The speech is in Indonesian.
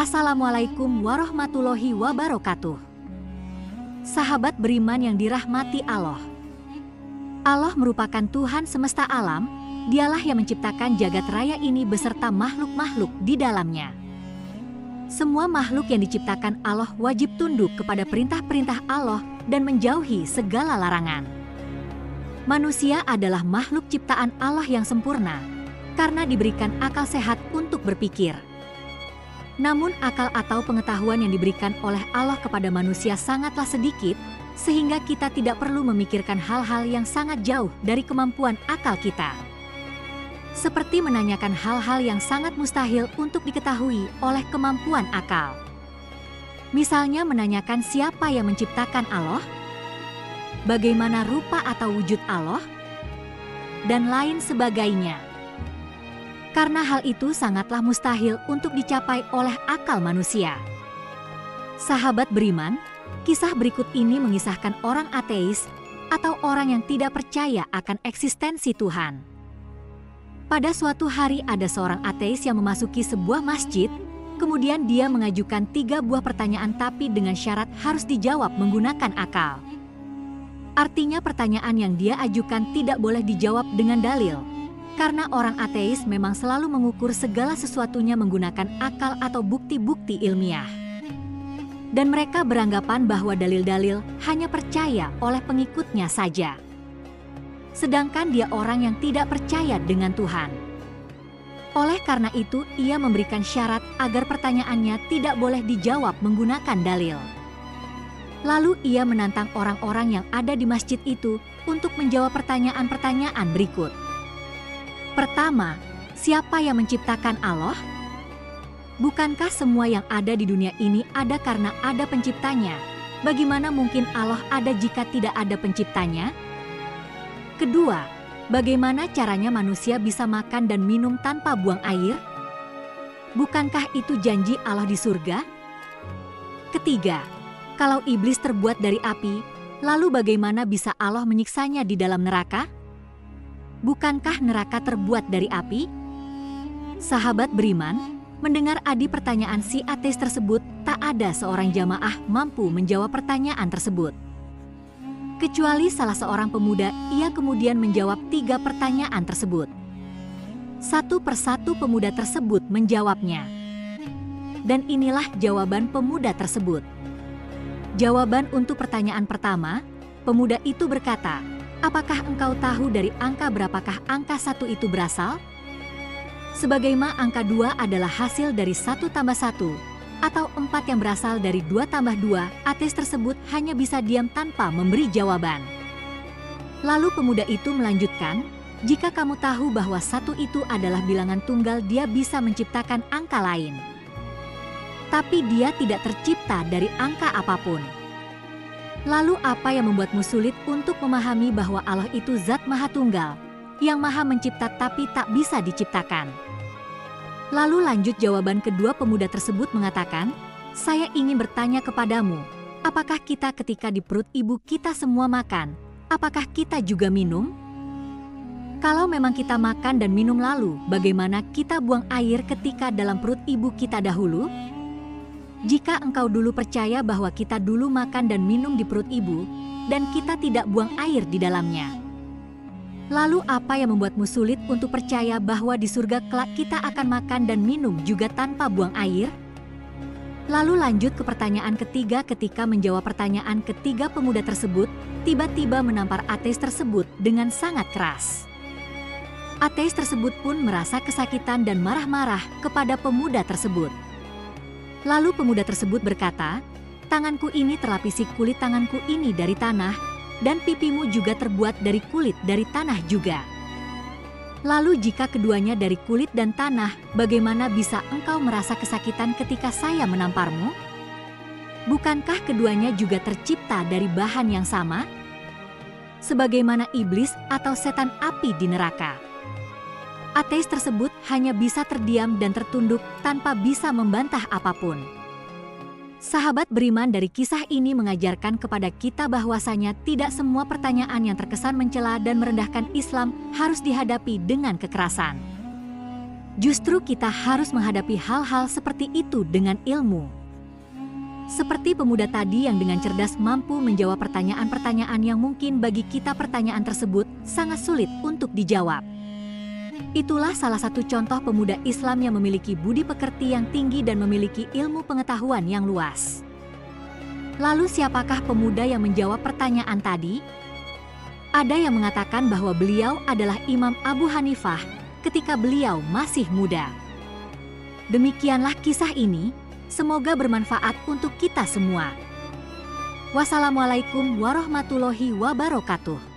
Assalamualaikum warahmatullahi wabarakatuh. Sahabat beriman yang dirahmati Allah. Allah merupakan Tuhan semesta alam, Dialah yang menciptakan jagat raya ini beserta makhluk-makhluk di dalamnya. Semua makhluk yang diciptakan Allah wajib tunduk kepada perintah-perintah Allah dan menjauhi segala larangan. Manusia adalah makhluk ciptaan Allah yang sempurna, karena diberikan akal sehat untuk berpikir. Namun akal atau pengetahuan yang diberikan oleh Allah kepada manusia sangatlah sedikit, sehingga kita tidak perlu memikirkan hal-hal yang sangat jauh dari kemampuan akal kita. Seperti menanyakan hal-hal yang sangat mustahil untuk diketahui oleh kemampuan akal. Misalnya menanyakan siapa yang menciptakan Allah, bagaimana rupa atau wujud Allah, dan lain sebagainya. Karena hal itu sangatlah mustahil untuk dicapai oleh akal manusia. Sahabat beriman, kisah berikut ini mengisahkan orang ateis atau orang yang tidak percaya akan eksistensi Tuhan. Pada suatu hari ada seorang ateis yang memasuki sebuah masjid, kemudian dia mengajukan 3 buah pertanyaan tapi dengan syarat harus dijawab menggunakan akal. Artinya pertanyaan yang dia ajukan tidak boleh dijawab dengan dalil. Karena orang ateis memang selalu mengukur segala sesuatunya menggunakan akal atau bukti-bukti ilmiah. Dan mereka beranggapan bahwa dalil-dalil hanya percaya oleh pengikutnya saja. Sedangkan dia orang yang tidak percaya dengan Tuhan. Oleh karena itu, ia memberikan syarat agar pertanyaannya tidak boleh dijawab menggunakan dalil. Lalu ia menantang orang-orang yang ada di masjid itu untuk menjawab pertanyaan-pertanyaan berikut. Pertama, siapa yang menciptakan Allah? Bukankah semua yang ada di dunia ini ada karena ada penciptanya? Bagaimana mungkin Allah ada jika tidak ada penciptanya? Kedua, bagaimana caranya manusia bisa makan dan minum tanpa buang air? Bukankah itu janji Allah di surga? Ketiga, kalau iblis terbuat dari api, lalu bagaimana bisa Allah menyiksanya di dalam neraka? Bukankah neraka terbuat dari api? Sahabat beriman, mendengar adi pertanyaan si ateis tersebut, tak ada seorang jamaah mampu menjawab pertanyaan tersebut. Kecuali salah seorang pemuda, ia kemudian menjawab 3 pertanyaan tersebut. Satu persatu pemuda tersebut menjawabnya. Dan inilah jawaban pemuda tersebut. Jawaban untuk pertanyaan pertama, pemuda itu berkata, "Apakah engkau tahu dari angka berapakah angka 1 itu berasal? Sebagaimana angka 2 adalah hasil dari 1 tambah 1, atau 4 yang berasal dari 2 tambah 2, ateis tersebut hanya bisa diam tanpa memberi jawaban. Lalu pemuda itu melanjutkan, jika kamu tahu bahwa 1 itu adalah bilangan tunggal, dia bisa menciptakan angka lain. Tapi dia tidak tercipta dari angka apapun. Lalu apa yang membuatmu sulit untuk memahami bahwa Allah itu zat maha tunggal, yang maha mencipta tapi tak bisa diciptakan? Lalu lanjut jawaban kedua pemuda tersebut mengatakan, saya ingin bertanya kepadamu, apakah kita ketika di perut ibu kita semua makan, apakah kita juga minum? Kalau memang kita makan dan minum lalu, bagaimana kita buang air ketika dalam perut ibu kita dahulu? Jika engkau dulu percaya bahwa kita dulu makan dan minum di perut ibu, dan kita tidak buang air di dalamnya, lalu apa yang membuatmu sulit untuk percaya bahwa di surga kelak kita akan makan dan minum juga tanpa buang air? Lalu lanjut ke pertanyaan ketiga. Ketika menjawab pertanyaan ketiga pemuda tersebut, tiba-tiba menampar ateis tersebut dengan sangat keras. Ateis tersebut pun merasa kesakitan dan marah-marah kepada pemuda tersebut. Lalu pemuda tersebut berkata, tanganku ini terlapisi kulit tanganku ini dari tanah, dan pipimu juga terbuat dari kulit dari tanah juga. Lalu jika keduanya dari kulit dan tanah, bagaimana bisa engkau merasa kesakitan ketika saya menamparmu? Bukankah keduanya juga tercipta dari bahan yang sama? Sebagaimana iblis atau setan api di neraka. Ateis tersebut hanya bisa terdiam dan tertunduk tanpa bisa membantah apapun. Sahabat beriman, dari kisah ini mengajarkan kepada kita bahwasanya tidak semua pertanyaan yang terkesan mencela dan merendahkan Islam harus dihadapi dengan kekerasan. Justru kita harus menghadapi hal-hal seperti itu dengan ilmu. Seperti pemuda tadi yang dengan cerdas mampu menjawab pertanyaan-pertanyaan yang mungkin bagi kita pertanyaan tersebut sangat sulit untuk dijawab. Itulah salah satu contoh pemuda Islam yang memiliki budi pekerti yang tinggi dan memiliki ilmu pengetahuan yang luas. Lalu siapakah pemuda yang menjawab pertanyaan tadi? Ada yang mengatakan bahwa beliau adalah Imam Abu Hanifah ketika beliau masih muda. Demikianlah kisah ini. Semoga bermanfaat untuk kita semua. Wassalamualaikum warahmatullahi wabarakatuh.